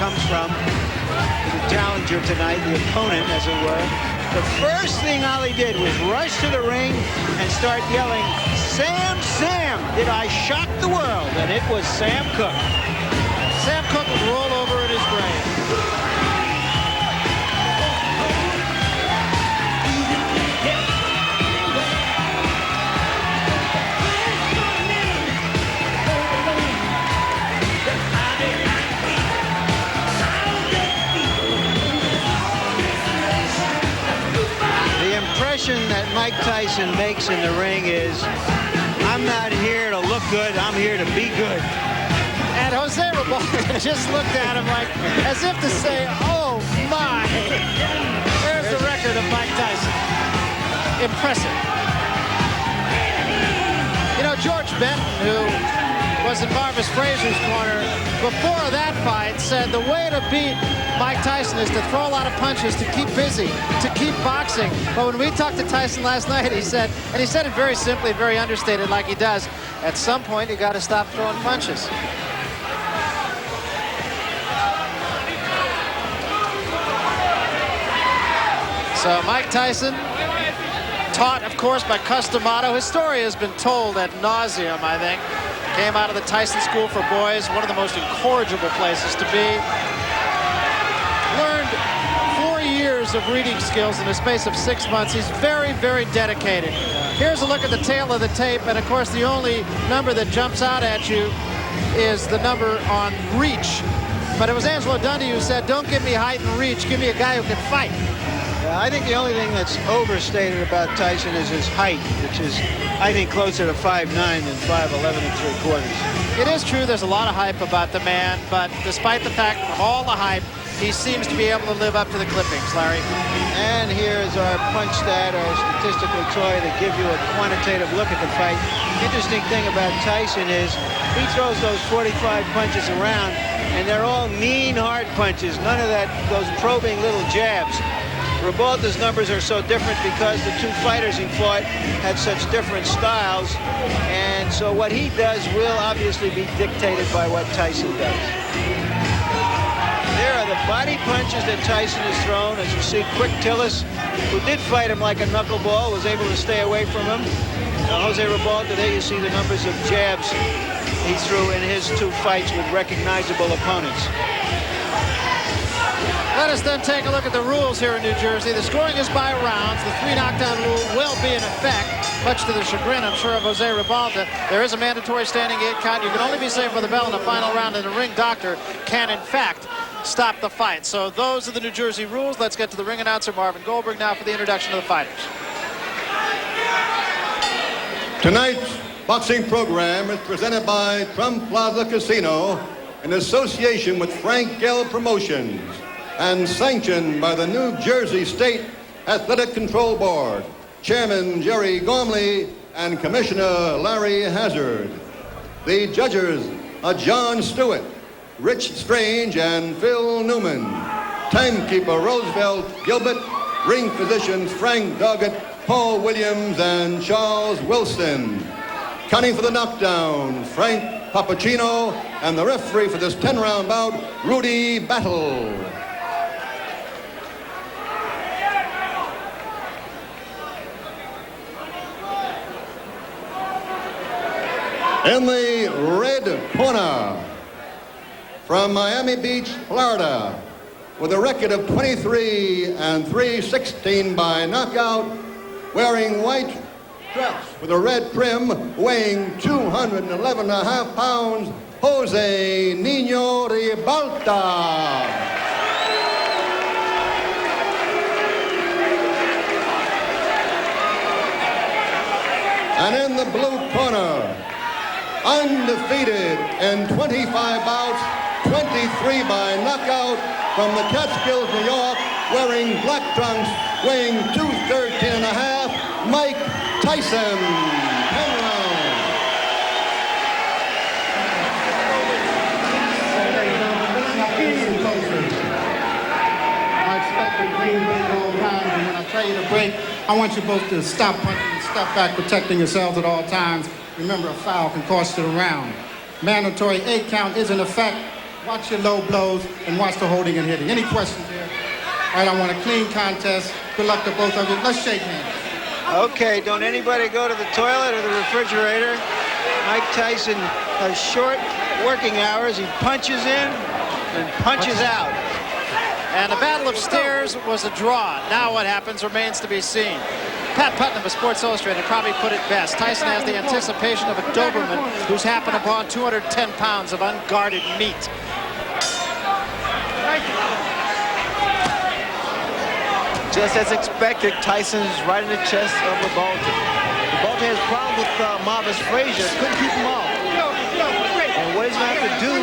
comes from, the challenger tonight, the opponent, as it were. The first thing Ollie did was rush to the ring and start yelling, "Sam, Sam, did I shock the world?" And it was Sam Cooke. Sam Cooke would roll over in his grave. The impression that Mike Tyson makes in the ring is, I'm not here to look good, I'm here to be good. And Jose Ribalta just looked at him like, as if to say, oh my. There's the record of Mike Tyson. Impressive. You know, George Benton, who was in Marvis Frazier's corner before that fight, said the way to beat Mike Tyson is to throw a lot of punches, to keep busy, to keep boxing. But when we talked to Tyson last night, he said, and he said it very simply, very understated like he does, at some point you got to stop throwing punches. So Mike Tyson, taught, of course, by Customato. His story has been told ad nauseum, I think. Came out of the Tyson School for Boys, one of the most incorrigible places to be. Learned 4 years of reading skills in the space of 6 months. He's very, very dedicated. Here's a look at the tail of the tape, and of course the only number that jumps out at you is the number on reach. But it was Angelo Dundee who said, don't give me height and reach, give me a guy who can fight. Yeah, I think the only thing that's overstated about Tyson is his height, which is, I think, closer to 5'9" than 5'11 3/4. It is true there's a lot of hype about the man, but despite the fact of all the hype, he seems to be able to live up to the clippings, Larry. And here's our punch stat, our statistical toy to give you a quantitative look at the fight. Interesting thing about Tyson is he throws those 45 punches around, and they're all mean, hard punches. None of those probing little jabs. Ribalta's numbers are so different because the two fighters he fought had such different styles, and so what he does will obviously be dictated by what Tyson does. There are the body punches that Tyson has thrown. As you see, Quick Tillis, who did fight him like a knuckleball, was able to stay away from him. Jose Ribalta, there you see the numbers of jabs he threw in his two fights with recognizable opponents. Let us then take a look at the rules here in New Jersey. The scoring is by rounds. The 3 knockdown rule will be in effect, much to the chagrin, I'm sure, of Jose Ribalta. There is a mandatory standing 8 count. You can only be saved for the bell in the final round, and the ring doctor can, in fact, stop the fight. So those are the New Jersey rules. Let's get to the ring announcer, Marvin Goldberg, now for the introduction of the fighters. Tonight's boxing program is presented by Trump Plaza Casino in association with Frank Gell Promotions, and sanctioned by the New Jersey State Athletic Control Board, Chairman Jerry Gormley and Commissioner Larry Hazard. The judges are John Stewart, Rich Strange, and Phil Newman. Timekeeper Roosevelt Gilbert, ring physicians Frank Doggett, Paul Williams, and Charles Wilson. Counting for the knockdown, Frank Papacino, and the referee for this 10-round bout, Rudy Battle. In the red corner, from Miami Beach, Florida, with a record of 23 and 3/16 by knockout, wearing white dress with a red trim, weighing 211.5 pounds, Jose Nino Ribalta. And in the blue corner, undefeated in 25 bouts, 23 by knockout, from the Catskills, New York, wearing black trunks, weighing 213.5, Mike Tyson. 10 rounds. I expect to bring it all times, and when I tell you to break, I want you both to stop punching and step back, protecting yourselves at all times. Remember, a foul can cost you the round. Mandatory 8 count is in effect. watch your low blows, and watch the holding and hitting. Any questions here? All right, I want a clean contest. Good luck to both of you. Let's shake hands. Okay, don't anybody go to the toilet or the refrigerator. Mike Tyson has short working hours. He punches in and punches out. And the Battle of Stairs was a draw. Now what happens remains to be seen. Pat Putnam of Sports Illustrated probably put it best. Tyson has the anticipation of a Doberman who's happened upon 210 pounds of unguarded meat. Just as expected, Tyson's right in the chest of Ribalta. Ribalta has problems with Marvis Frazier. Couldn't keep him off. And what he's going to have to do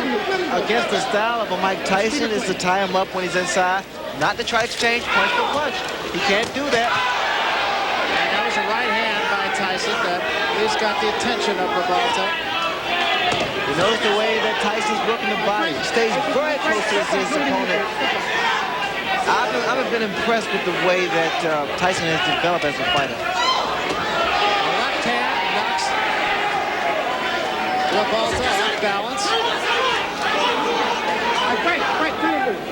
against the style of a Mike Tyson is to tie him up when he's inside, not to try to exchange punch for punch. He can't do that. And that was a right hand by Tyson that at least got the attention of Ribalta. You notice the way that Tyson's working the body. He stays very close to his opponent. I've been impressed with the way that Tyson has developed as a fighter. The left hand knocks Ribalta off balance.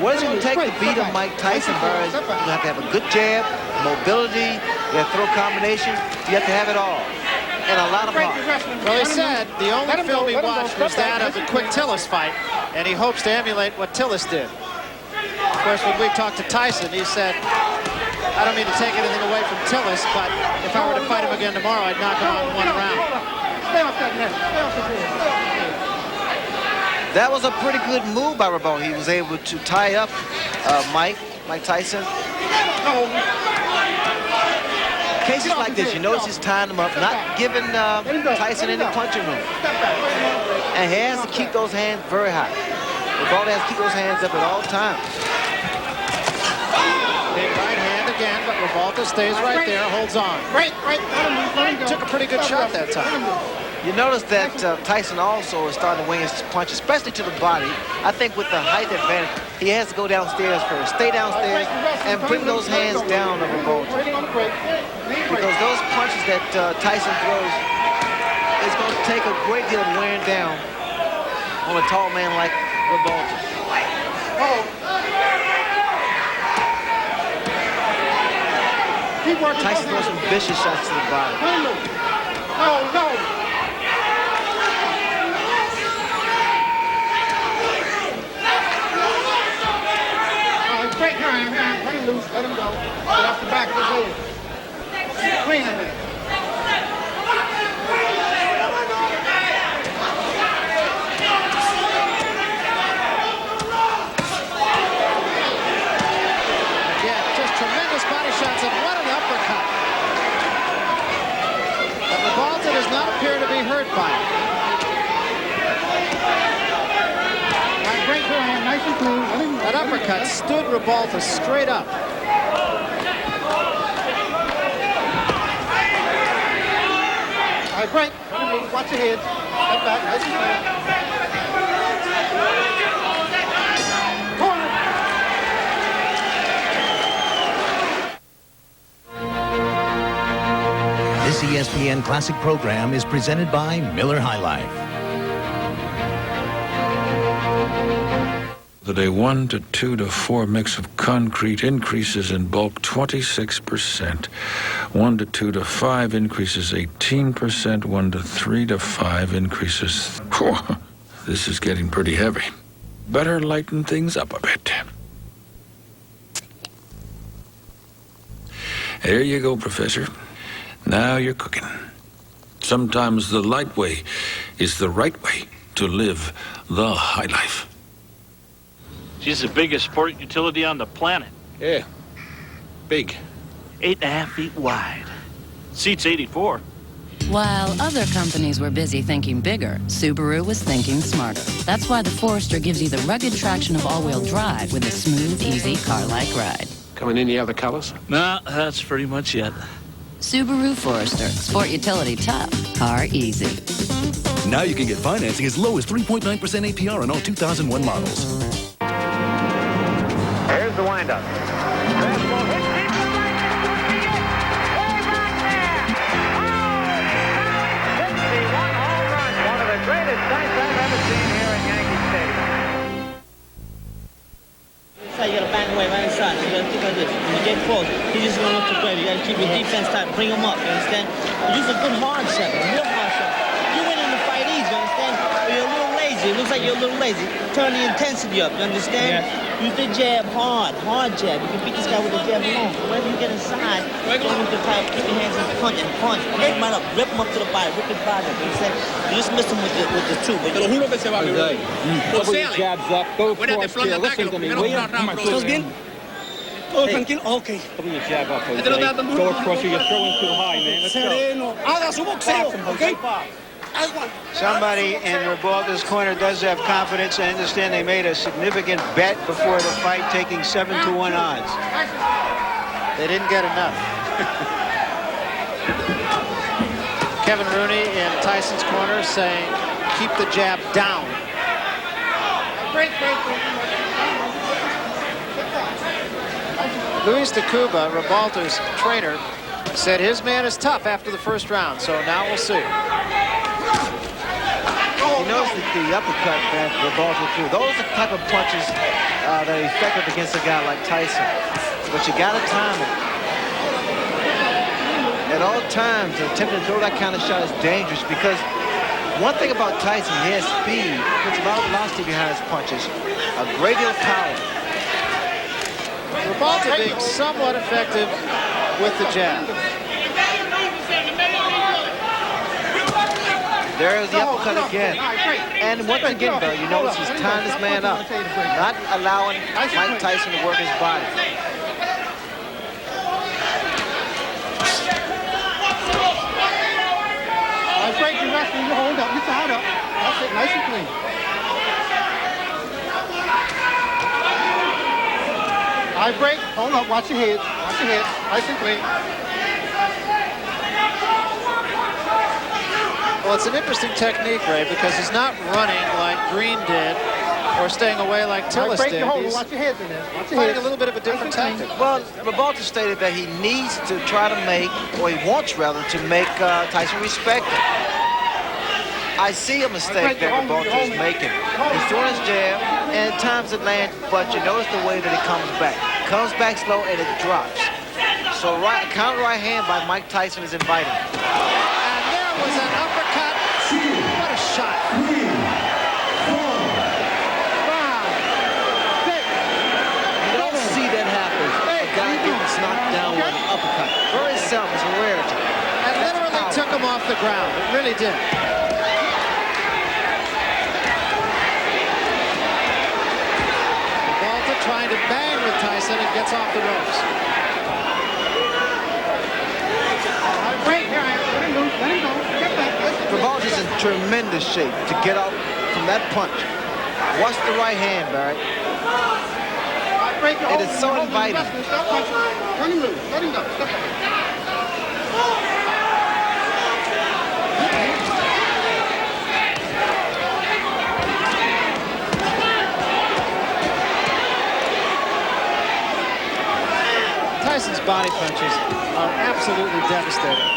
What is it going to take to beat a Mike Tyson, Burrs? You have to have a good jab, mobility, you have to throw combinations, you have to have it all. And a lot of heart. Well, he said the only film he watched was that of the quick Tillis fight, and he hopes to emulate what Tillis did. Of course, when we talked to Tyson, he said, I don't mean to take anything away from Tillis, but if I were to fight him again tomorrow, I'd knock him out in one round. Stay off that net. Stay off the board. That was a pretty good move by Ribalta. He was able to tie up Mike Tyson. Cases like this, you notice he's tying him up, not giving Tyson any punching room. And he has to keep those hands very high. Ribalta has to keep those hands up at all times. Big right hand again, but Ribalta stays right there, holds on. Took a pretty good shot that time. You notice that Tyson also is starting to wing his punch, especially to the body. I think with the height advantage, he has to go downstairs first. Stay downstairs and bring those hands down on Ribalta. Because those punches that Tyson throws is going to take a great deal of wearing down on a tall man like Ribalta. Tyson throws some vicious shots to the body. No. Break your hand, let him loose, let him go. Get off the back of his head. Clean him. Again, just tremendous body shots and what an uppercut. But Ribalta does not appear to be hurt by it. Break your hand, nice and clean. That uppercut stood Ribalta straight up. All right, break. Watch your head. Step back, nice and clean. This ESPN Classic program is presented by Miller High Life. That a 1 to 2 to 4 mix of concrete increases in bulk 26%. 1 to 2 to 5 increases 18%. 1 to 3 to 5 increases... Whew, this is getting pretty heavy. Better lighten things up a bit. There you go, Professor. Now you're cooking. Sometimes the light way is the right way to live the high life. She's the biggest sport utility on the planet. Yeah, big. 8.5 feet wide. Seats 84. While other companies were busy thinking bigger, Subaru was thinking smarter. That's why the Forester gives you the rugged traction of all-wheel drive with a smooth, easy car-like ride. Coming in any other colors? Nah, that's pretty much it. Subaru Forester. Sport utility tough, car easy. Now you can get financing as low as 3.9% APR on all 2001 models. Here's the windup. Fastball hit deep to right. Way back there. Oh, 61 home runs. One of the greatest sights I've ever seen here at Yankee Stadium. inside, you gotta bang away right inside. You gotta think like this. When you get close, he's just gonna look to grab. You gotta keep your defense tight. Bring him up, you understand? Use a good hard shot, a real hard shot. You win in the fight easy, you understand? But you're a little lazy. It looks like you're a little lazy. Turn the intensity up, you understand? Yes. Use the jab hard jab. You can beat this guy with the jab alone. Whenever you get inside, don't with the type, keep your hands in punch. Pick him right up, rip him up to the body, rip his body up. You understand? You just miss him with the two. But Te lo juro que se va a violar. Put your jabs up, go cross here. Listen to me, will you? ¿Estás bien? Todo tranquilo. Okay. Put your jab up, Jose. Go across here. You're throwing too high, man. Let's go. Sereno. Haga su boxeo, okay? Somebody in Ribalta's corner does have confidence. I understand they made a significant bet before the fight, taking 7-to-1 odds. They didn't get enough. Kevin Rooney in Tyson's corner saying, keep the jab down. Luis de Cuba, Ribalta's trainer, said his man is tough after the first round, so now we'll see. He knows the uppercut that Ribalta threw. Those are the type of punches that are effective against a guy like Tyson. But you got to time it. At all times, attempting to throw that kind of shot is dangerous because one thing about Tyson, he has speed, puts a lot of velocity behind his punches, a great deal of power. Ribalta being somewhat effective with the jab. There's the uppercut again. And once again, though, you notice he's tying this man up, not allowing Mike Tyson to work his body. Nice break, you wrestling, you hold up, you tied up. That's it, nice and clean. High break, hold up, watch your head, nice and clean. Well, it's an interesting technique, Ray, because he's not running like Green did or staying away like Tillis did. He's watch your heads in there. fighting a little bit of a different tactic. Well, Ribalta stated that he needs to try to make, or he wants rather, to make Tyson respect him. I see a mistake that Ribalta is making. He's throwing his jab, and at times it lands, but you notice the way that it comes back. Comes back slow, and it drops. So counter right hand by Mike Tyson is inviting. And there was an uppercut. What a shot. You don't see that happen. A guy gets knocked down with an uppercut. Very seldom, it's a rarity. And literally took him off the ground. It really did. Ribalta trying to bang with Tyson and gets off the ropes. Ribalta's in tremendous shape to get out from that punch. Watch the right hand, Barry. It is so inviting. Let him loose, let him go. Step back. Tyson's body punches are absolutely devastating.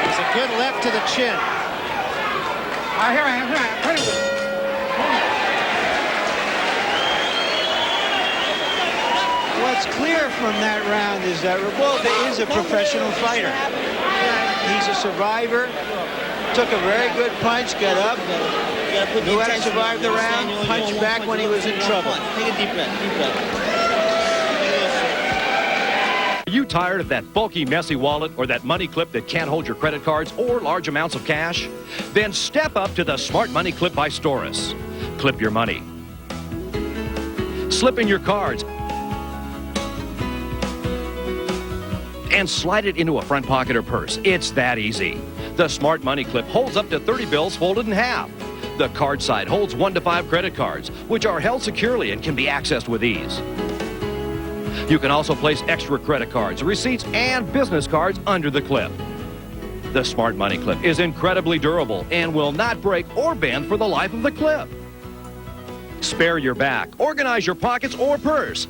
There's a good left to the chin. Here I am. What's clear from that round is that Ribalta is a professional fighter. He's a survivor. Took a very good punch, got up, knew how to survive the round, punched back when he was in trouble. Take a deep breath, deep breath. Are you tired of that bulky, messy wallet or that money clip that can't hold your credit cards or large amounts of cash? Then step up to the Smart Money Clip by Storis. Clip your money. Slip in your cards and slide it into a front pocket or purse. It's that easy. The Smart Money Clip holds up to 30 bills folded in half. The card side holds 1 to 5 credit cards, which are held securely and can be accessed with ease. You can also place extra credit cards, receipts, and business cards under the clip. The Smart Money Clip is incredibly durable and will not break or bend for the life of the clip. Spare your back, organize your pockets or purse.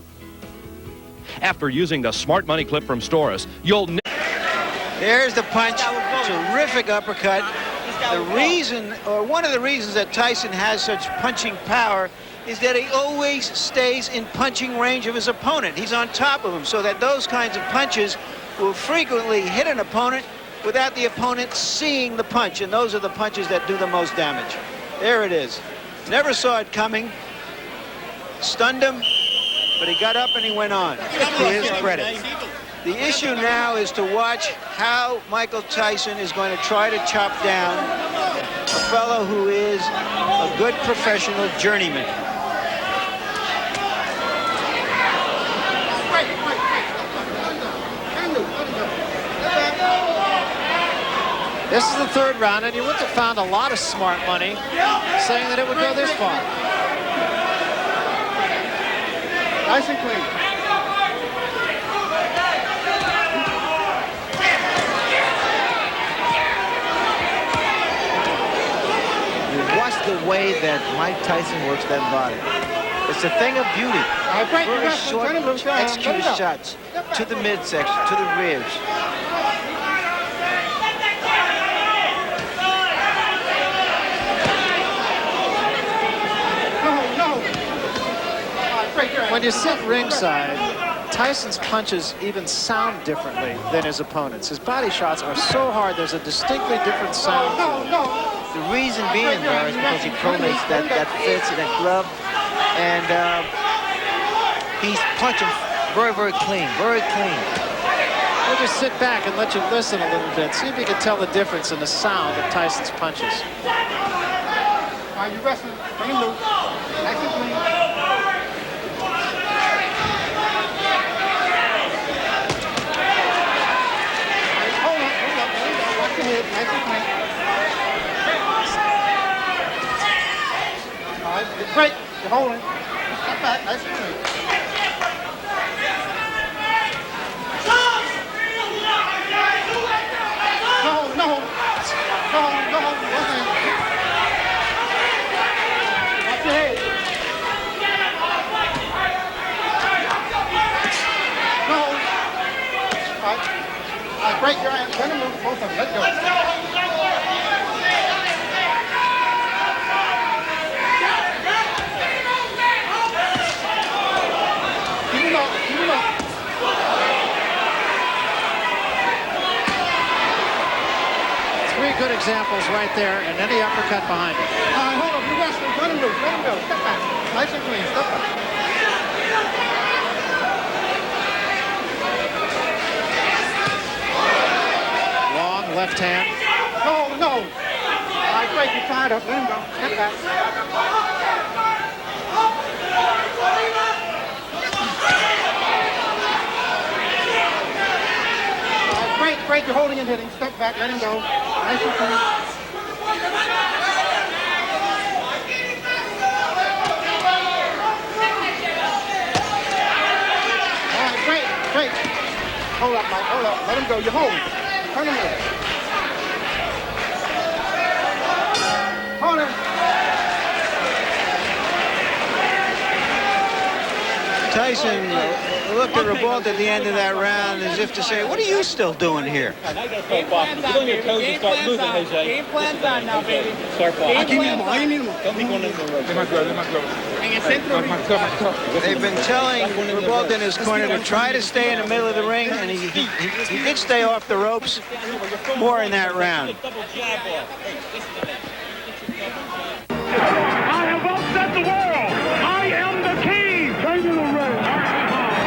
After using the Smart Money Clip from Storis, you'll There's the punch. Terrific uppercut. The reason, or one of the reasons that Tyson has such punching power is that he always stays in punching range of his opponent. He's on top of him, so that those kinds of punches will frequently hit an opponent without the opponent seeing the punch, and those are the punches that do the most damage. There it is. Never saw it coming. Stunned him, but he got up and he went on, to his credit. The issue now is to watch how Michael Tyson is going to try to chop down a fellow who is a good professional journeyman. This is the third round, and you wouldn't have found a lot of smart money saying that it would go this far. Nice and clean. Watch the way that Mike Tyson works that body. It's a thing of beauty. Very short, executed shots to the midsection, to the ribs. When you sit ringside, Tyson's punches even sound differently than his opponents. His body shots are so hard, there's a distinctly different sound to them. The reason being, though, is because he pronates that fist and that glove, and he's punching very, very clean, very clean. We'll just sit back and let you listen a little bit. See if you can tell the difference in the sound of Tyson's punches. Are you wrestling? Bring him loose. Nice and clean. Nice and clean. All right, great. You're holding. Step back, nice and clean. No. Watch your head. No. All right, break your hand. Let him move. Both of them. Let go. Three good examples right there, and then the uppercut behind it. All right, hold up. You're wrestling. Let him move. Let him go. Step back. Nice and clean. Step back. Long left hand. No. All right, great. You're tied up. Let him go. Step back. Great, you're holding and hitting. Step back, let him go. Nice and clean. All right, great. Hold up, Mike, hold up. Let him go, you're holding. Turn him over. Hold him. Tyson looked at Ribalta at the end of that round as if to say, what are you still doing here? Get on your toes and start moving, Jose. Game plan's on now, baby. Start falling. Aquí mismo. Don't be going into the road. They've been telling Ribalta in his corner to try to stay in the middle of the ring, and he did stay off the ropes more in that round. I have upset the world. I am the king. Turn to the ring.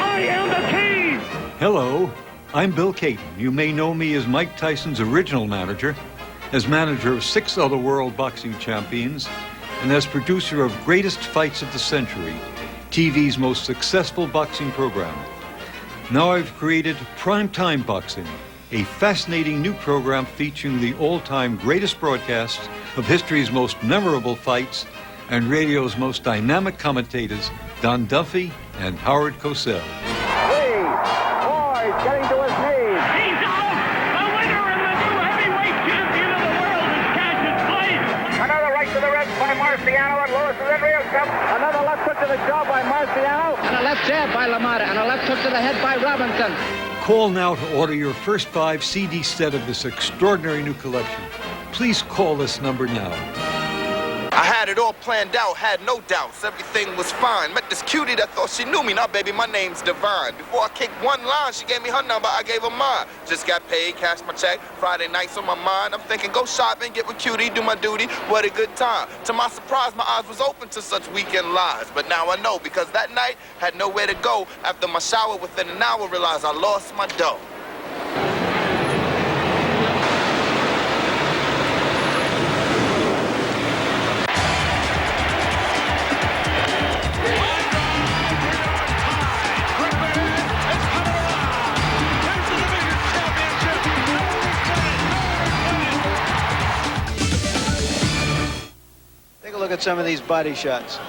I am the king. Hello, I'm Bill Caton. You may know me as Mike Tyson's original manager, as manager of 6 other world boxing champions, and as producer of Greatest Fights of the Century, TV's most successful boxing program. Now I've created Primetime Boxing, a fascinating new program featuring the all-time greatest broadcasts of history's most memorable fights and radio's most dynamic commentators, Don Duffy and Howard Cosell. Getting to his knees. He's out. The winner and the new heavyweight champion of the world is Cassius Clay. Another right to the ribs by Marciano, and Lewis is in real trouble. Another left hook to the jaw by Marciano. And a left jab by LaMotta, and a left hook to the head by Robinson. Call now to order your first 5 CD set of this extraordinary new collection. please call this number now. I had it all planned out, had no doubts, everything was fine. Met this cutie that thought she knew me. Now, baby, my name's Divine. Before I kicked one line, she gave me her number, I gave her mine. Just got paid, cashed my check, Friday nights on my mind. I'm thinking, go shopping, get with cutie, do my duty, what a good time. To my surprise, my eyes was open to such weekend lies. But now I know, because that night, had nowhere to go. After my shower, within an hour, realized I lost my dough. Take a look at some of these body shots.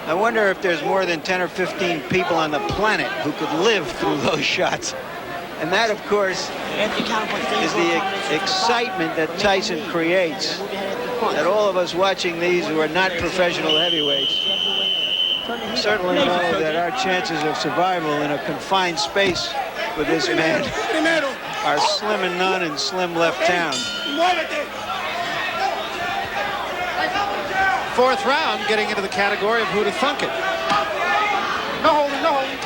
I wonder if there's more than 10 or 15 people on the planet who could live through those shots. And that, of course, is the excitement that Tyson creates. That all of us watching these who are not professional heavyweights certainly know that our chances of survival in a confined space with this man are slim and none in slim left town. Fourth round, getting into the category of who to thunk it. No holding, no holding.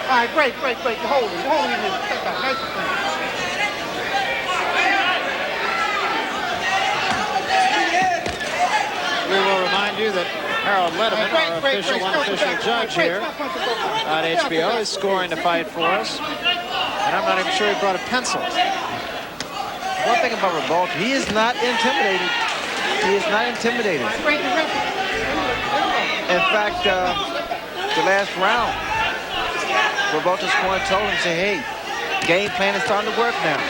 All right, great. The holding in here. Step back. Nice and clean. We will remind you that Harold Letterman, our official, unofficial judge here on HBO, is scoring the fight for us. And I'm not even sure he brought a pencil. One thing about Ribalta, he is not intimidated. He is not intimidated. In fact, the last round, Ribalta's corner told him, say, hey, game plan is starting to work now.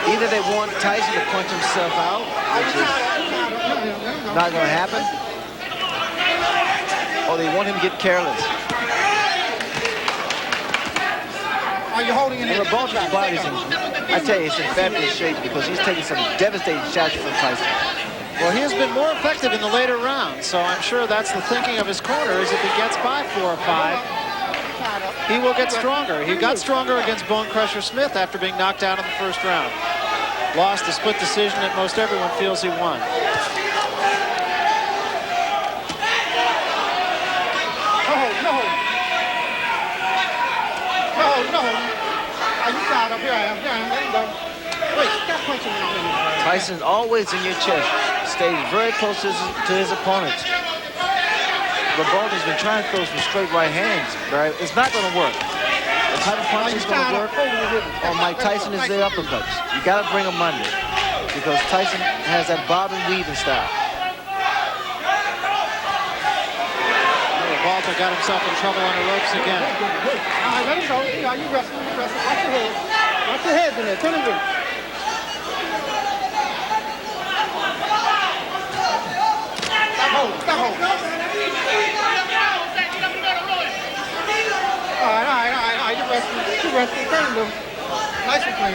Either they want Tyson to punch himself out, which is not going to happen, or they want him to get careless. Are you holding it in? Ribalta's body's in, I tell you, it's in fabulous shape because he's taking some devastating shots from Tyson. Well, he has been more effective in the later rounds, so I'm sure that's the thinking of his corner, is if he gets by 4 or 5, he will get stronger. He got stronger against Bone Crusher Smith after being knocked out in the first round. Lost a split decision that most everyone feels he won. No. Are you tied up? Here I am. Let him go. Wait, stop punching me. Tyson's always in your chest. Stays very close to his opponents. Ribalta's been trying to throw some straight right hands, but it's not going to work. The type of punch is going to work on Mike Tyson is the uppercuts. You got to bring them under because Tyson has that bob and weaving style. Ribalta got himself in trouble on the ropes again. All right, let him go. You wrestle. Watch your head. Watch your head in there. Turn him in. Stop hold. All right. You wrestling. Turn him. Nice and clean.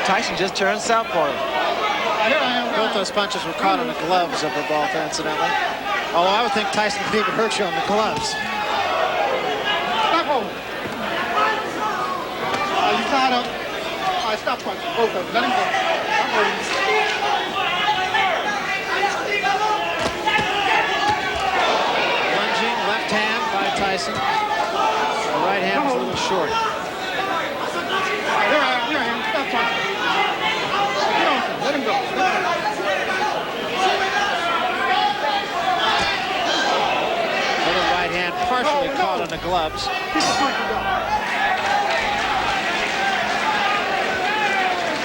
Tyson just turned southpaw. Both those punches were caught on the gloves of Ribalta, incidentally. Although I would think Tyson could even hurt you on the gloves. Stop hold. Are you tied up? All right, stop punching. Both of them. Let him go. Stop holding. Lunging left hand by Tyson. The right hand was a little short. Here I am. Stop punching. Let him go. Little right hand partially caught on the gloves.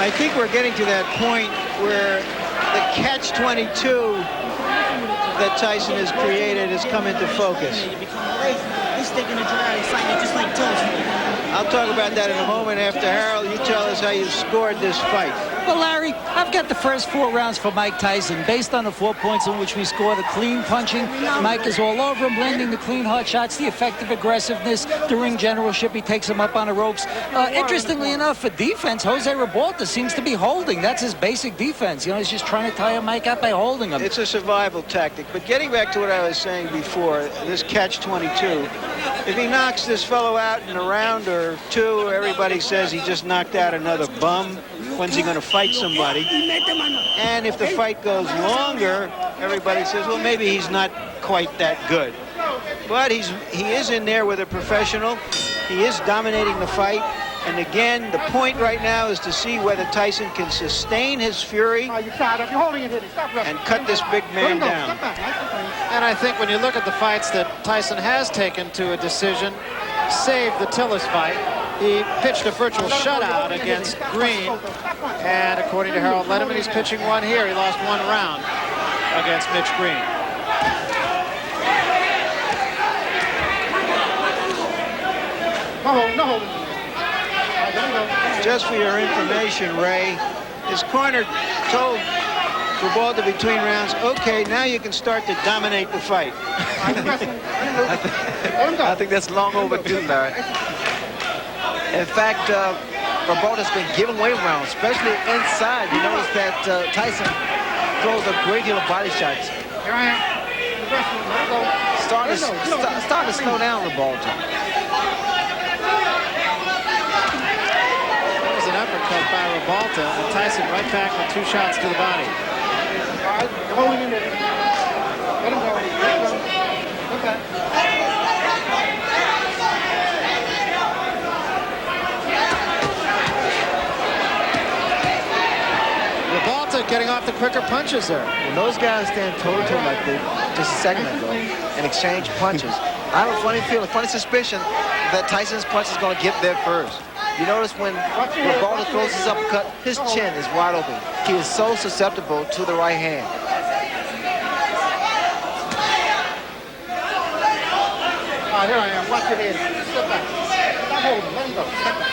I think we're getting to that point where the catch-22 that Tyson has created has come into focus. I'll talk about that in a moment after Harold. You tell us how you scored this fight. Well, Larry, I've got the first 4 rounds for Mike Tyson. Based on the 4 points in which we scored, the clean punching, Mike is all over him, landing the clean hard shots, the effective aggressiveness, the ring generalship, he takes him up on the ropes. Interestingly enough, for defense, Jose Ribalta seems to be holding. That's his basic defense. You know, he's just trying to tire Mike up by holding him. It's a survival tactic. But getting back to what I was saying before, this catch-22, if he knocks this fellow out in a round or 2, everybody says he just knocked out another bum. When's he going to fight somebody? And if the fight goes longer, everybody says, well, maybe he's not quite that good. But he is in there with a professional. He is dominating the fight. And again, the point right now is to see whether Tyson can sustain his fury and cut this big man down. And I think when you look at the fights that Tyson has taken to a decision, save the Tillis fight, he pitched a virtual shutout against Green. And according to Harold Letterman, he's pitching one here. He lost 1 round against Mitch Green. Just for your information, Ray, his corner told Ribalta between rounds, okay, now you can start to dominate the fight. I think that's long overdue, Larry. In fact, Ribalta's been giving away rounds, especially inside. You notice that Tyson throws a great deal of body shots. Here I am. Starting to slow down Ribalta. That was an uppercut by Ribalta, and Tyson right back with 2 shots to the body. All right, holding him there. Let him go. Okay. Ribalta getting off the quicker punches there. When those guys stand toe-to-toe like they just a second ago and exchange punches, I have a funny feeling, a funny suspicion that Tyson's punch is going to get there first. You notice when Ribalta throws his uppercut, his chin is wide open. He is so susceptible to the right hand. All right, here I am. Watch your head. Step back. Stop holding. Let him go. Step back.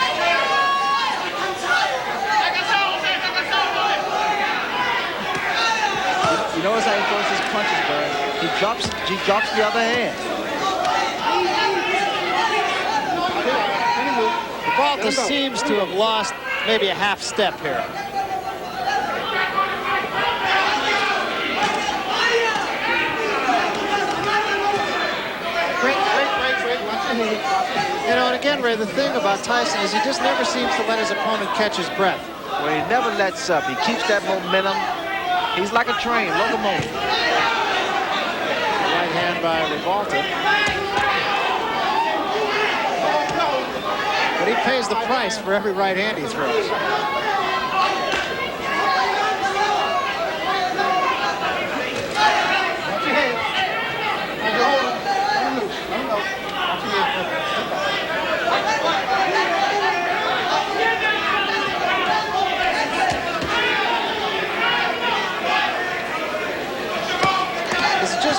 You notice how he throws his punches, Barry. He drops the other hand. Ribalta seems to have lost maybe a half step here. You know, and again, Ray, the thing about Tyson is he just never seems to let his opponent catch his breath. Well, he never lets up. He keeps that momentum. He's like a train, locomotive. Right hand by Ribalta. But he pays the price for every right hand he throws.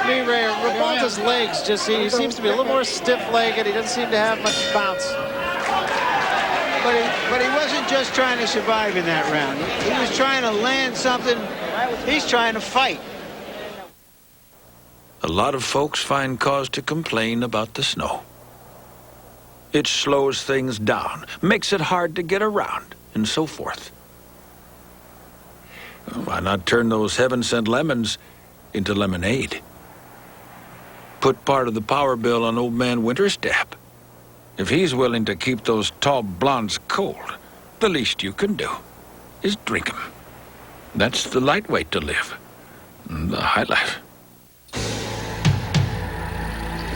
Me, Ray, Ribalta's legs just, he seems to be a little more stiff-legged. He doesn't seem to have much bounce. But he wasn't just trying to survive in that round. He was trying to land something. He's trying to fight. A lot of folks find cause to complain about the snow. It slows things down, makes it hard to get around, and so forth. Why not turn those heaven-sent lemons into lemonade? Put part of the power bill on old man Winterstep. If he's willing to keep those tall blondes cold, the least you can do is drink 'em. That's the light way to live, the high life.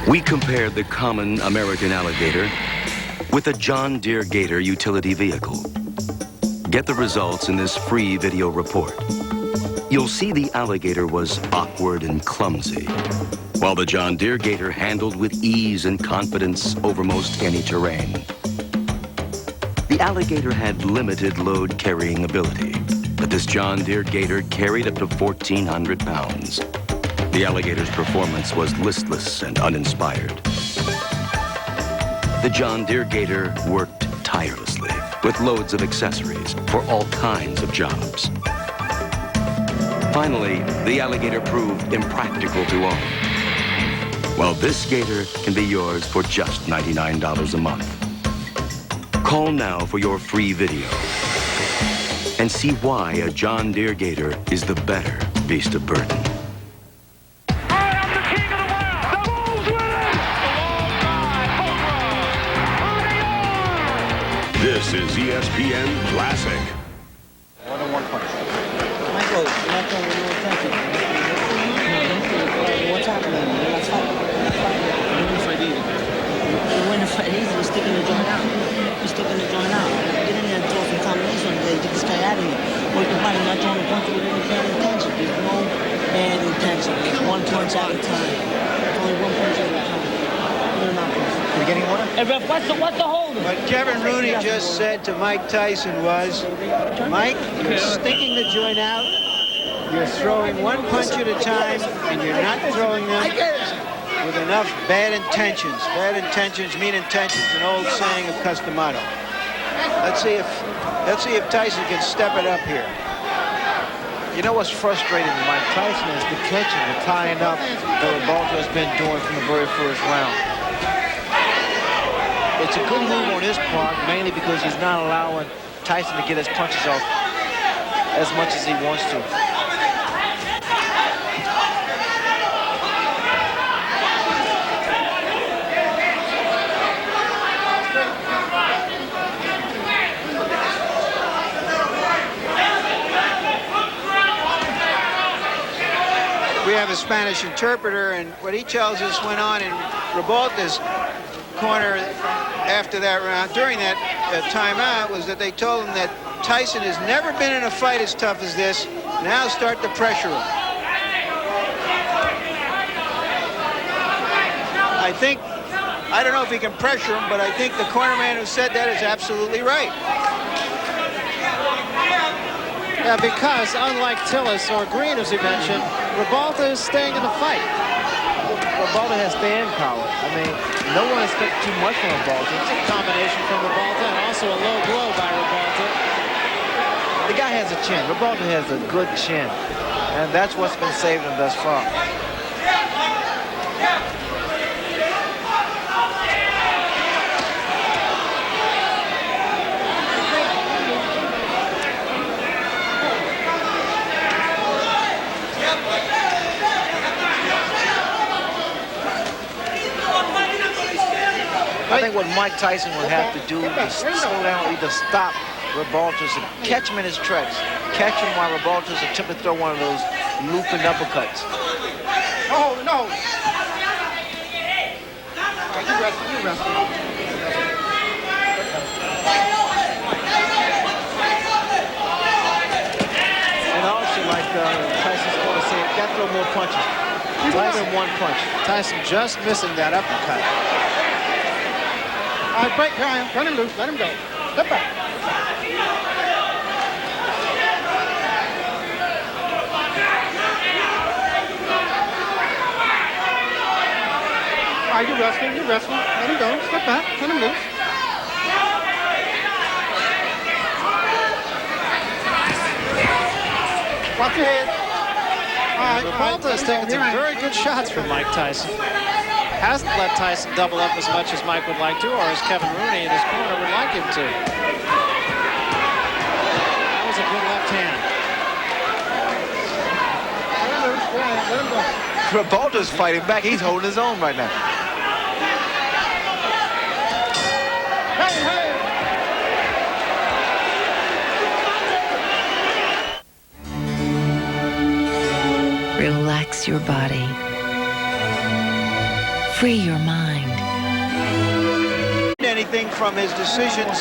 We compared the common American alligator with a John Deere Gator utility vehicle. Get the results in this free video report. You'll see the alligator was awkward and clumsy, while the John Deere Gator handled with ease and confidence over most any terrain. The alligator had limited load carrying ability, but this John Deere Gator carried up to 1,400 pounds. The alligator's performance was listless and uninspired. The John Deere Gator worked tirelessly. with loads of accessories for all kinds of jobs. Finally, the alligator proved impractical to own. Well, this gator can be yours for just $99 a month. Call now for your free video and see why a John Deere gator is the better beast of burden. This is ESPN Classic. More than one punch. Michael, you're not throwing no attention. What's happening? You're not fighting. You win the fight easy. You win the fight easy. You're sticking the joint out. You're sticking the joint out. Get in there and throw some combination on the day. Get this guy out of here. Work your body, not throwing a punch with any bad intention. There's no bad intention. It's one punch at a time. It's only one punch at a time. You're not punch. You're getting one? Hey, ref, what's the hold? What Kevin Rooney just said to Mike Tyson was, Mike, you're sticking the joint out, you're throwing one punch at a time, and you're not throwing them with enough bad intentions. Bad intentions mean intentions, an old saying of Customato. Let's see if Tyson can step it up here. You know what's frustrating to Mike Tyson is the clinching, the tying up that Ribalta has been doing from the very first round. It's a good move on his part, mainly because he's not allowing Tyson to get his punches off as much as he wants to. We have a Spanish interpreter, and what he tells us went on in Ribalta's corner after that round, during that timeout, was that they told him that Tyson has never been in a fight as tough as this. Now start to pressure him. I don't know if he can pressure him, but I think the cornerman who said that is absolutely right. Yeah, because unlike Tillis or Green, as he mentioned, Ribalta is staying in the fight. Ribalta has stand power. I mean, no one expects too much from Ribalta. It's a combination from Ribalta and also a low blow by Ribalta. The guy has a chin. Ribalta has a good chin, and that's what's been saving him thus far. I think what Mike Tyson would have to do is slow down, either stop Ribalta's and catch him in his tracks. Catch him while Ribalta's attempting to throw one of those looping uppercuts. Oh, no. You wrestle. And also, like Tyson's going to say, you got to throw more punches. Less than one punch. Tyson just missing that uppercut. All right, break, Ryan. Turn him loose. Let him go. Step back. All right, you're wrestling. Let him go. Step back. Turn him loose. Watch your head. All right, Ribalta has taken some very good shots from Mike Tyson. Hasn't let Tyson double up as much as Mike would like to, or as Kevin Rooney in his corner would like him to. That was a good left hand. Ribalta's fighting back. He's holding his own right now. Relax your body. Free your mind. Anything from his decisions,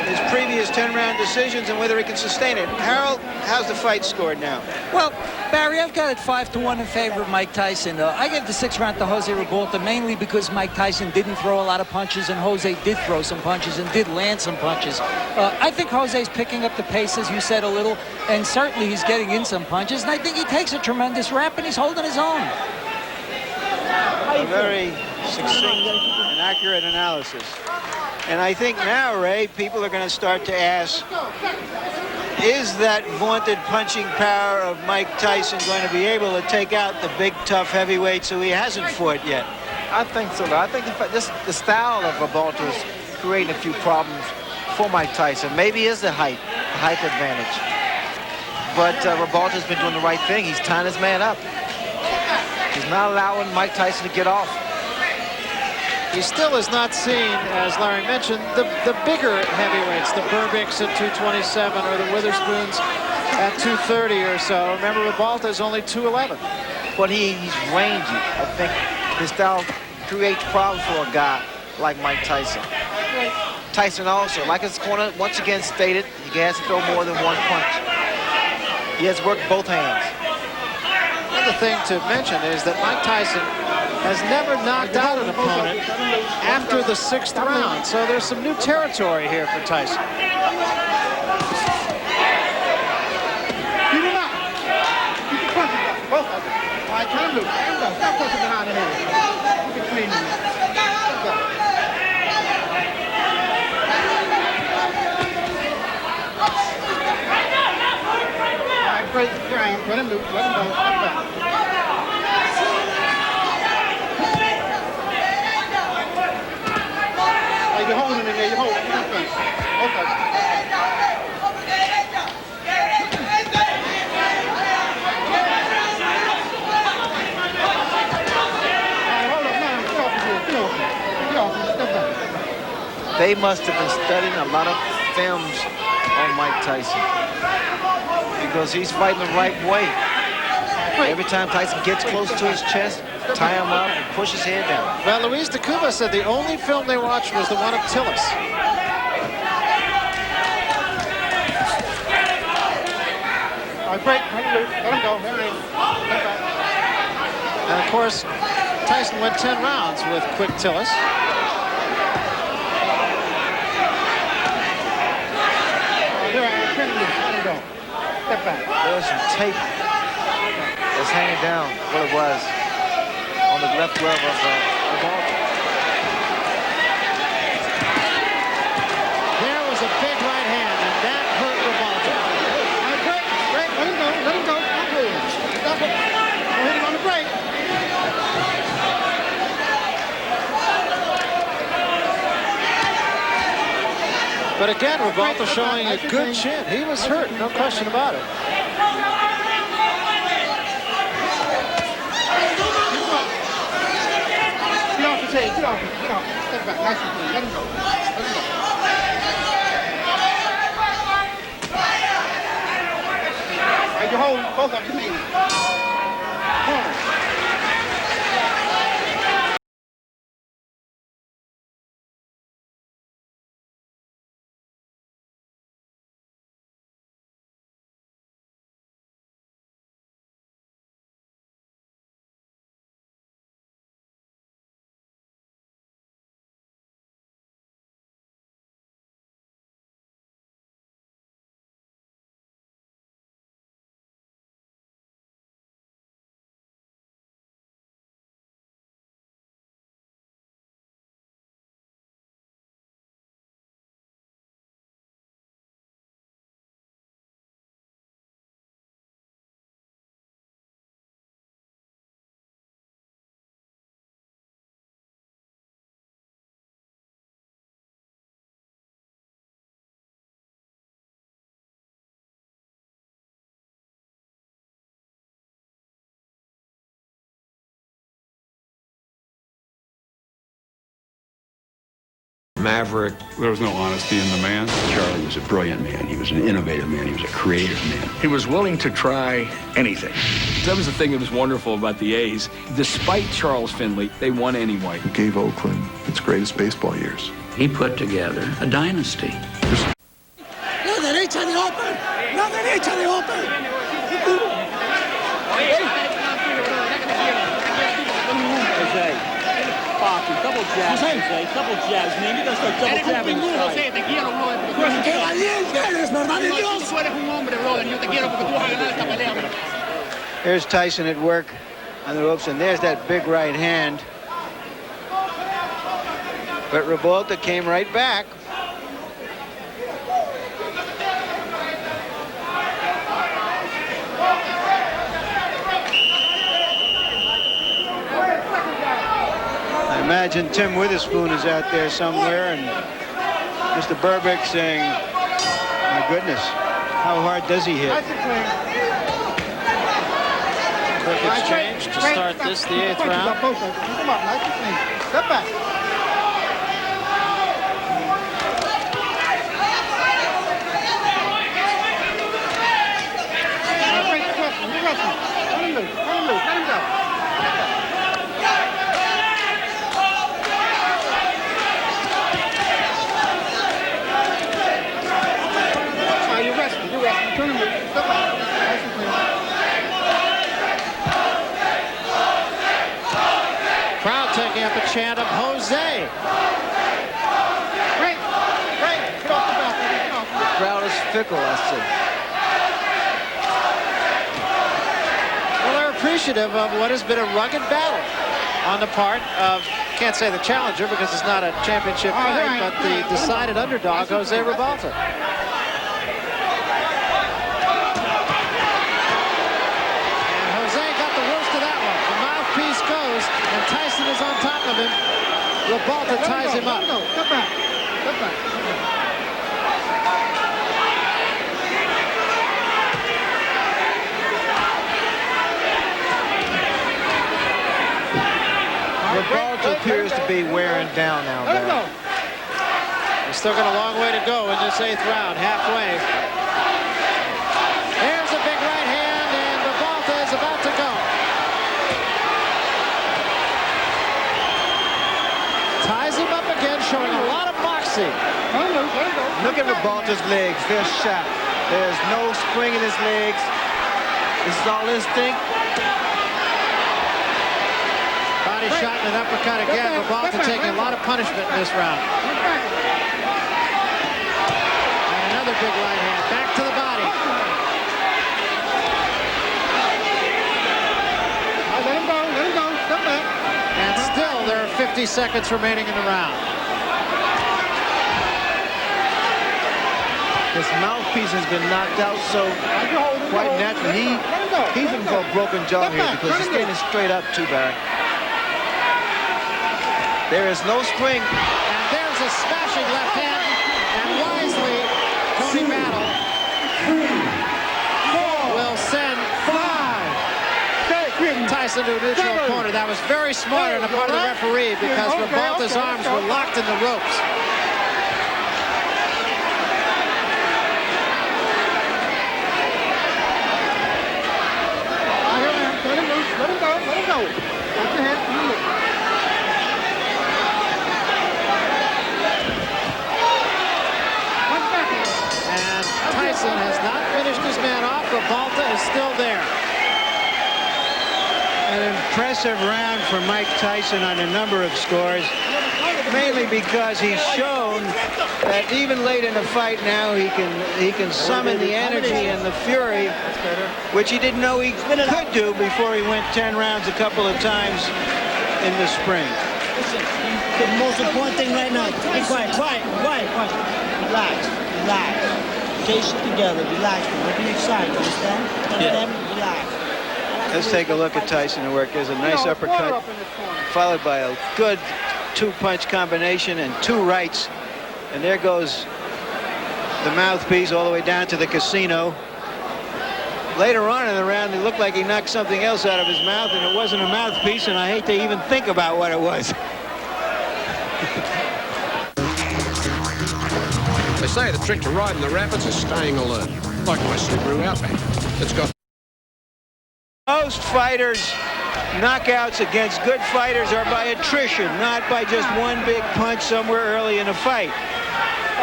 his previous 10-round decisions, and whether he can sustain it. Harold, how's the fight scored now? Well, Barry, I've got it 5-1 in favor of Mike Tyson. I gave the 6th round to Jose Ribalta mainly because Mike Tyson didn't throw a lot of punches and Jose did throw some punches and did land some punches. I think Jose's picking up the pace, as you said, a little, and certainly he's getting in some punches, and I think he takes a tremendous rep and he's holding his own. A very succinct and accurate analysis. And I think now, Ray, people are going to start to ask, is that vaunted punching power of Mike Tyson going to be able to take out the big, tough heavyweights who he hasn't fought yet? I think so. I think the style of Ribalta is creating a few problems for Mike Tyson. Maybe it's the height advantage. But Ribalta's been doing the right thing. He's tying his man up. He's not allowing Mike Tyson to get off. He still is not seen, as Larry mentioned, the bigger heavyweights, the Burbicks at 227 or the Witherspoons at 230 or so. Remember, Ribalta is only 211. But he's rangy. I think his style creates problems for a guy like Mike Tyson. Tyson also, like his corner once again stated, he has to throw more than one punch. He has worked both hands. Another thing to mention is that Mike Tyson has never knocked out an opponent after the 6th round. So there's some new territory here for Tyson. Keep him up. Keep the punches up. Both of them. All right, turn him loose. Turn him loose. Stop pushing behind the head. Keep it clean in there. Let's go. All right, break the ground. Let him loose. Let him go. Step back. You're holding him in there. You're holding him. Okay. They must have been studying a lot of films on Mike Tyson because he's fighting the right way. Every time Tyson gets close to his chest, tie him up and push his head down. Well, Luis de Cuba said the only film they watched was the one of Tillis. All right, break. Let him loose. Let him go. Let him And of course, Tyson went 10 rounds with quick Tillis. Step back. There's some tape that's hanging down what it was on the left glove of Ribalta. There was a big right hand, and that hurt Ribalta. All right, break. Let him go. Let him go. Stop it. Don't hit him on the break. But again, Ribalta showing a good chin. He was hurt, no question about it. Get off his head. Get off him. Get off him. Step back. Nice and clean. Let him go. Let him go. All right, you hold both of them. Corner. Maverick. There was no honesty in the man. Charlie was a brilliant man. He was an innovative man. He was a creative man. He was willing to try anything. That was the thing that was wonderful about the A's. Despite Charles Finley, they won anyway. He gave Oakland its greatest baseball years. He put together a dynasty. La derecha de Open! La derecha de Open! Double jabs, Jose. Double jabs, man. You gotta start double jabbing. Jose, te quiero, brother. ¡Qué valiente eres, verdad de Dios! Tú eres un hombre, brother. Yo te quiero porque tú vas a ganar esta pelea, brother. Here's Tyson at work on the ropes, and there's that big right hand. But Ribalta came right back. I imagine Tim Witherspoon is out there somewhere, and Mr. Burbick saying, my goodness, how hard does he hit? Quick exchange to start this, the 8th round. Come on, nice and clean. Step back. Let him loose. Let him loose. Let him go. You're resting. You're resting. Turn him loose. Step back. Nice and clean. Crowd taking up a chant of Jose. Great. Great. Get off the back. Get off. The crowd is fickle, I see. Well, they're appreciative of what has been a rugged battle on the part of, can't say the challenger because it's not a championship fight, but the decided underdog, Jose Ribalta. And Jose got the worst of that one. The mouthpiece goes, and Tyson is on top of him. Ribalta ties him up. Step back. Step back. Ribalta appears to be wearing down now. He's still got a long way to go in this 8th round, halfway. Here's a big right hand, and Ribalta is about to go. Ties him up again, showing a lot of moxie. Look at Ribalta's legs. They're shot. There's no spring in his legs. This is all instinct. Body shot and an uppercut again. Ribalta taking a lot of punishment in this round. And another big right hand. Back to the body. Let him go. Let him go. Step back. And still there are 50 seconds remaining in the round. His mouthpiece has been knocked out, so quite naturally he's in for a broken jaw here because he's standing straight up too, Barry. There is no spring. And there's a smashing left hand. And wisely, Tony Battle will send Tyson to a neutral corner. That was very smart on the part of the referee because Ribalta's arms were locked in the ropes. Let him loose. Let him go. Let him go. Watch your head. Let him loose. And Tyson has not finished his man off. Ribalta is still there. An impressive round for Mike Tyson on a number of scores, mainly because he's shown that even late in the fight now he can summon the energy and the fury, which he didn't know he could do before he went 10 rounds a couple of times in the spring. Listen, the most important thing right now, be quiet, quiet, quiet, quiet. Relax, relax. Get shit together, relax. Don't be excited, understand? Understand? Relax. Let's take a look at Tyson at work. There's a nice uppercut, followed by a good two-punch combination and two rights. And there goes the mouthpiece all the way down to the casino. Later on in the round, it looked like he knocked something else out of his mouth, and it wasn't a mouthpiece, and I hate to even think about what it was. They say the trick to riding the rapids is staying alert, like my Subaru Outback. It's got... Most fighters' knockouts against good fighters are by attrition, not by just one big punch somewhere early in a fight.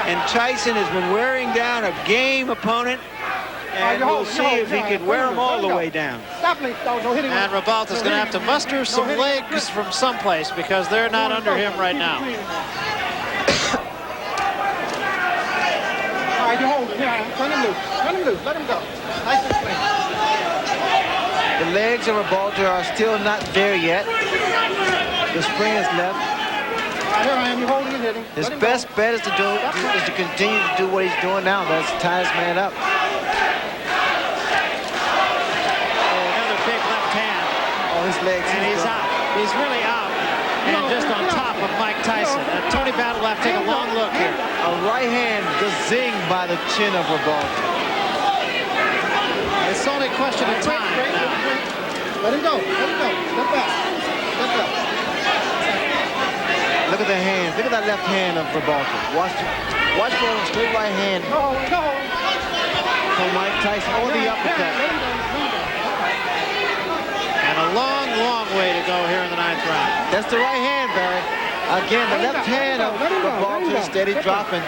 And Tyson has been wearing down a game opponent, and we'll see if he can wear him all the way down. And Ribalta's going to have to muster some legs from someplace because they're not under him right now. All right, you hold him. Yeah, turn him loose. Turn him loose. Let him go. Nice and clean. The legs of Ribalta are still not there yet. The spring is left. Here I am. You're holding and hitting. His best bet is to continue to do what he's doing now. That's tie his man up. Another big left hand. Oh, his legs. And he's out. He's really out. And just on top of Mike Tyson. And Tony Battle will have to take a long look here. A right hand just zinged by the chin of Ribalta. It's only a question of time now. Let him go. Let him go. Step back. Step back. Look at the hands. Look at that left hand of Ribalta. Watch for the straight right hand. Go. From Mike Tyson. Oh, the uppercut. And a long, long way to go here in the 9th round. That's the right hand, Barry. Again, the left hand of Ribalta is steady dropping.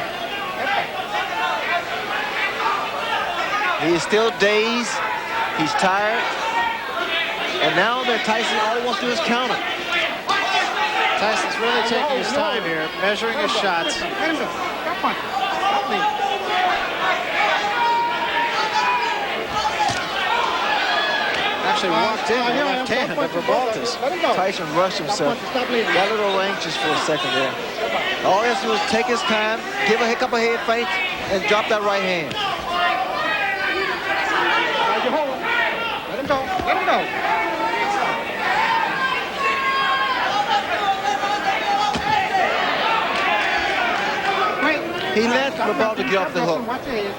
He is still dazed. He's tired. And now that Tyson, all he wants to do is counter. Tyson's really taking his time here, measuring his shots. Actually walked in the left hand of Ribalta's. Tyson rushed himself. Got a little anxious for a second there. All he has to do is take his time, give a couple of head feints, and drop that right hand. Let him go. Let him go. He let Ribalta get off the hook. Watch your head.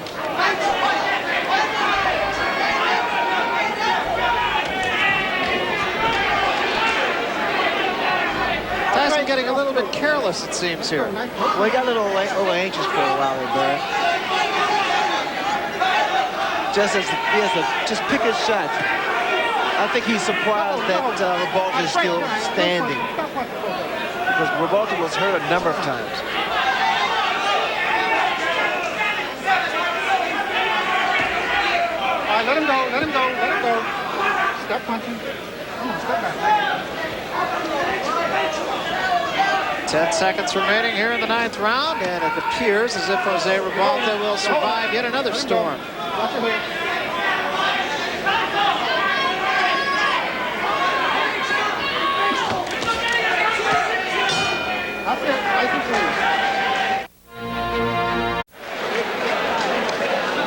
Tyson getting a little bit careless, it seems, here. Well, he got a little anxious for a while there, Barry. Just pick his shots. I think he's surprised that Ribalta is still standing. Because Ribalta was hurt a number of times. All right, let him go. Let him go. Let him go. Step punching. Come on, step back. 10 seconds remaining here in the 9th round, and it appears as if Jose Ribalta will survive yet another storm. Watch your head. That's it. Nice and clean.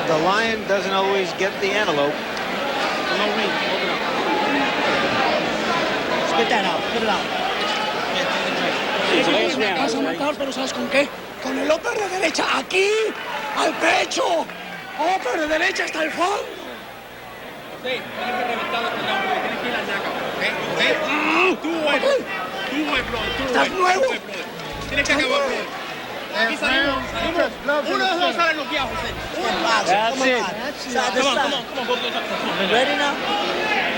The lion doesn't always get the antelope. Spit that out. Put it out. Vas a matar, pero ¿sabes con qué? Con el upper de derecha aquí, al pecho. Upper de derecha hasta el fondo. Sí, tienes que reventarlo con la mano, tienes que ir a la naca, ¿ok? Tú, ¿Estás nuevo? Tienes que acabar, bro. Aquí salimos. Uno de los dos salen los viejos, José. That's it. Come on. Ready now?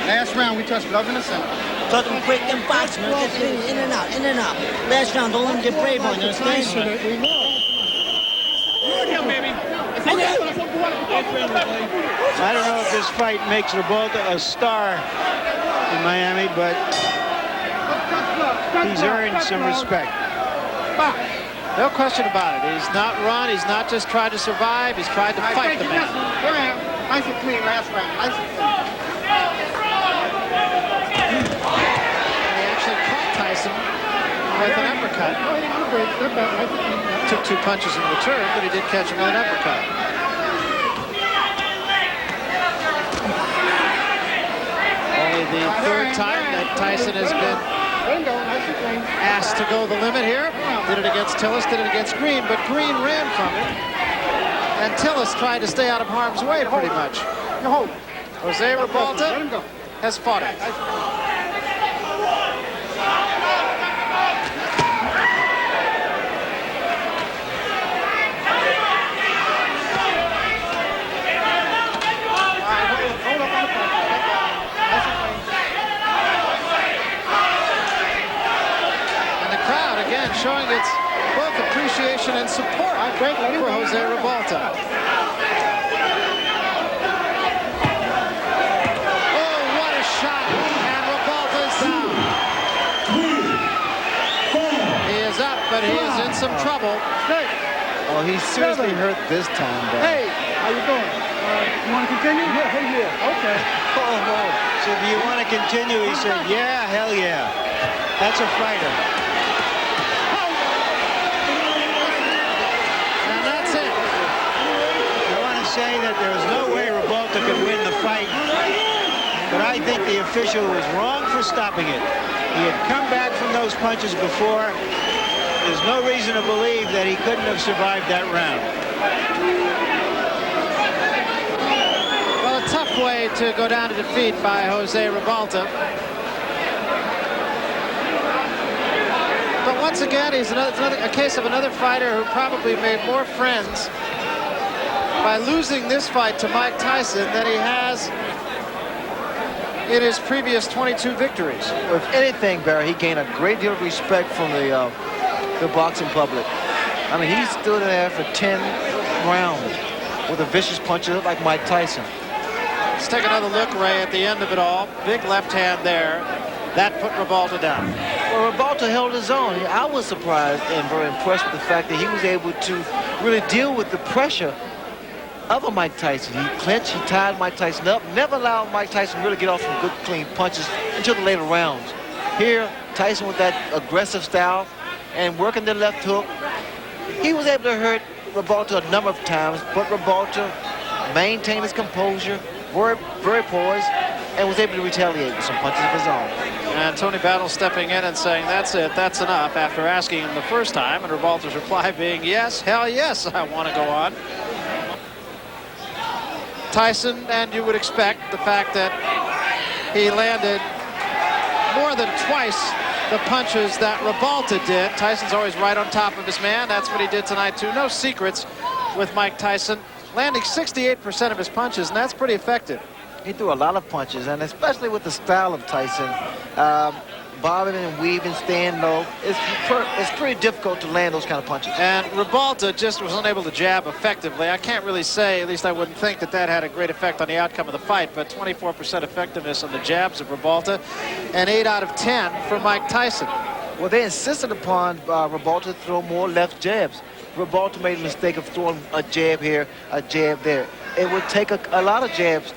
Last round, we touched glove in the center. Touch them quick and fast, man. Get in and out, in and out. Last round, don't let them get brave on you, understand? I don't know if this fight makes Ribalta a star in Miami, but he's earned some respect. No question about it. He's not run. He's not just tried to survive. He's tried to fight the man. Nice and clean last round. Nice and clean. He actually caught Tyson with an uppercut. Took 2 punches in return, but he did catch him with an uppercut. Only the 3rd time that Tyson has been asked to go the limit here. Did it against Tillis, did it against Green, but Green ran from it. And Tillis tried to stay out of harm's way pretty much. Jose Ribalta has fought it. Showing its both appreciation and support for Jose Ribalta. Oh, what a shot! And Ribalta's down. He is up, but he is in some trouble. Oh, he's seriously hurt this time, though. Hey, how you doing? You want to continue? Yeah. Okay. Oh, no. So do you want to continue? He said, yeah, hell yeah. That's a fighter. that there is no way Ribalta could win the fight, but I think the official was wrong for stopping it. He had come back from those punches before. There's no reason to believe that he couldn't have survived that round. Well, a tough way to go down to defeat by Jose Ribalta. But once again, he's a case of another fighter who probably made more friends by losing this fight to Mike Tyson than he has in his previous 22 victories. If anything, Barry, he gained a great deal of respect from the boxing public. I mean, he stood there for 10 rounds with a vicious puncher like Mike Tyson. Let's take another look, Ray, at the end of it all. Big left hand there. That put Ribalta down. Well, Ribalta held his own. I was surprised and very impressed with the fact that he was able to really deal with the pressure of a Mike Tyson. He clinched, he tied Mike Tyson up, never allowed Mike Tyson to really get off some good, clean punches until the later rounds. Here, Tyson with that aggressive style and working the left hook, he was able to hurt Ribalta a number of times, but Ribalta maintained his composure, very poised, and was able to retaliate with some punches of his own. And Tony Battle stepping in and saying, that's it, that's enough, after asking him the first time, and Ribalta's reply being, yes, hell yes, I want to go on. Tyson, and you would expect the fact that he landed more than twice the punches that Ribalta did. Tyson's always right on top of his man. That's what he did tonight, too. No secrets with Mike Tyson, landing 68% of his punches, and that's pretty effective. He threw a lot of punches, and especially with the style of Tyson, bobbing and weaving, staying low, it's pretty difficult to land those kind of punches. And Ribalta just was unable to jab effectively. I can't really say, at least I wouldn't think that that had a great effect on the outcome of the fight, but 24% effectiveness on the jabs of Ribalta, and 8 out of 10 for Mike Tyson. Well, they insisted upon Ribalta to throw more left jabs. Ribalta made a mistake of throwing a jab here, a jab there. It would take a lot of jabs